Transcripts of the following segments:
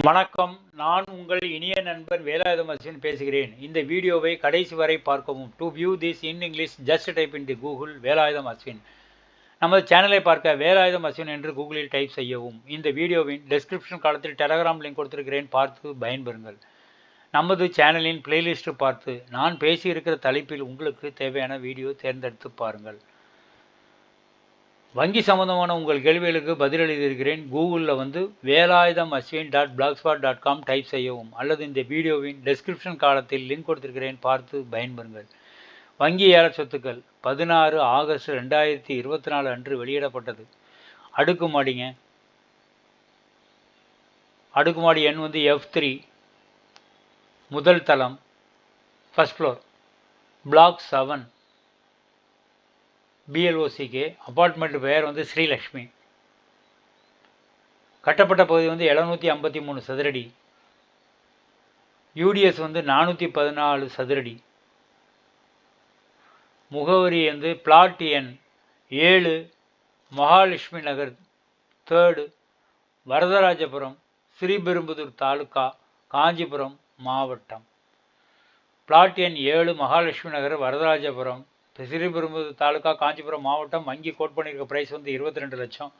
வணக்கம். நான் உங்கள் இனிய நண்பன் வேலாயுதம் அஸ்வின் பேசுகிறேன். இந்த வீடியோவை கடைசி வரை பார்க்கவும். To view this in English just type in the Google Velayudham Ashwin. நமது சேனலை பார்க்க வேலாயுதம் அஸ்வின் என்று கூகுளில் டைப் செய்யவும். இந்த வீடியோவின் டெஸ்கிரிப்ஷன் காலத்தில் டெலகிராம் லிங்க் கொடுத்திருக்கிறேன், பார்த்து பயன்பெறுங்கள். நமது சேனலின் பிளேலிஸ்ட் பார்த்து நான் பேசியிருக்கிற தலைப்பில் உங்களுக்கு தேவையான வீடியோ தேர்ந்தெடுத்து பாருங்கள். வங்கி சம்பந்தமான உங்கள் கேள்விகளுக்கு பதில் எழுதியிருக்கிறேன். கூகுளில் வேலாயுதம் அஸ்வின் .blogspot.com டைப் செய்யவும், அல்லது இந்த வீடியோவின் டெஸ்கிரிப்ஷன் காலத்தில் லிங்க் கொடுத்திருக்கிறேன், பார்த்து பயன்பெறுங்கள். வங்கி ஏல சொத்துக்கள் 16 ஆகஸ்ட் 2024 அன்று வெளியிடப்பட்டது. அடுக்குமாடிங்க. அடுக்குமாடி எண் F3, முதல் தளம், first floor, block 7, BLOCK. Apartment பெயர் ஸ்ரீலக்ஷ்மி. கட்டப்பட்ட பகுதி 753 சதுரடி. UDS 414 சதுரடி. முகவரி பிளாட் எண் 7, மகாலட்சுமி நகர் 3rd, வரதராஜபுரம், ஸ்ரீபெரும்புதூர் தாலுகா, காஞ்சிபுரம் மாவட்டம். பிளாட் எண் 7, மகாலட்சுமி நகர், வரதராஜபுரம், ஸ்ரீபெரும்புதூர் தாலுகா, காஞ்சிபுரம் மாவட்டம். வங்கி கோட் பண்ணியிருக்க ப்ரைஸ் 22 லட்சம்.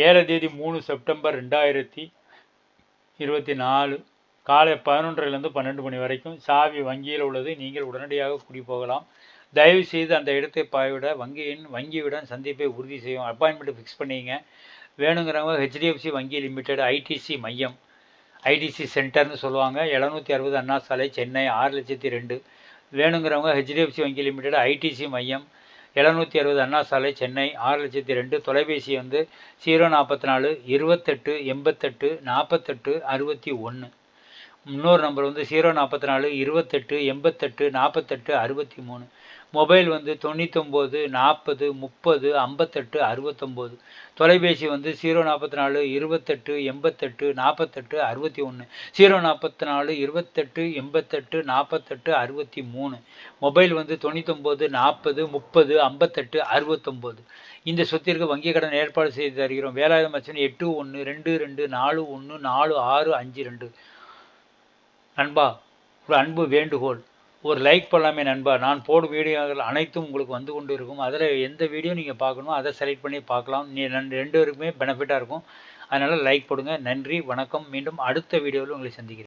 ஏல தேதி 3 செப்டம்பர் 2024 காலை 11லேருந்து 12 மணி வரைக்கும். சாவி வங்கியில் உள்ளது. நீங்கள் உடனடியாக குடி போகலாம். தயவு செய்து அந்த இடத்தை பாய்விட வங்கியுடன் சந்திப்பை உறுதி செய்யும். அப்பாயின்மெண்ட் ஃபிக்ஸ் பண்ணிங்க. வேணுங்கிறவங்க HDFC வங்கி லிமிடெட் ITC மையம், ITC சென்டர்னு சொல்லுவாங்க, 760 அண்ணா சாலை, சென்னை 6,02,000. வேணுங்கிறவங்க HDFC வங்கி லிமிடெட் ITC மையம், 760 அண்ணா சாலை, சென்னை 6,02,000. தொலைபேசி 044 28 88 48 61. இன்னொரு நம்பர் 044 28 88 48 63. மொபைல் 99 40 30 58 69. தொலைபேசி 044 28 88 48 61, 044 28 88 48 63. மொபைல் 99 40 30 58 69. இந்த சொத்திற்கு வங்கி கடன் ஏற்பாடு செய்து தருகிறோம். வேலாயுதம் அஸ்வின் 8122414652. நண்பா, ஒரு அன்பு வேண்டுகோள், ஒரு லைக் பண்ணலாமே நண்பா. நான் போடும் வீடியோக்கள் அனைத்தும் உங்களுக்கு வந்து கொண்டு இருக்கும். அதில் எந்த வீடியோ நீங்கள் பார்க்கணுமோ அதை செலக்ட் பண்ணி பார்க்கலாம். ரெண்டு பேருக்குமே பெனிஃபிட்டாக இருக்கும். அதனால் லைக் போடுங்க. நன்றி, வணக்கம். மீண்டும் அடுத்த வீடியோவில் உங்களை சந்திக்கிறேன்.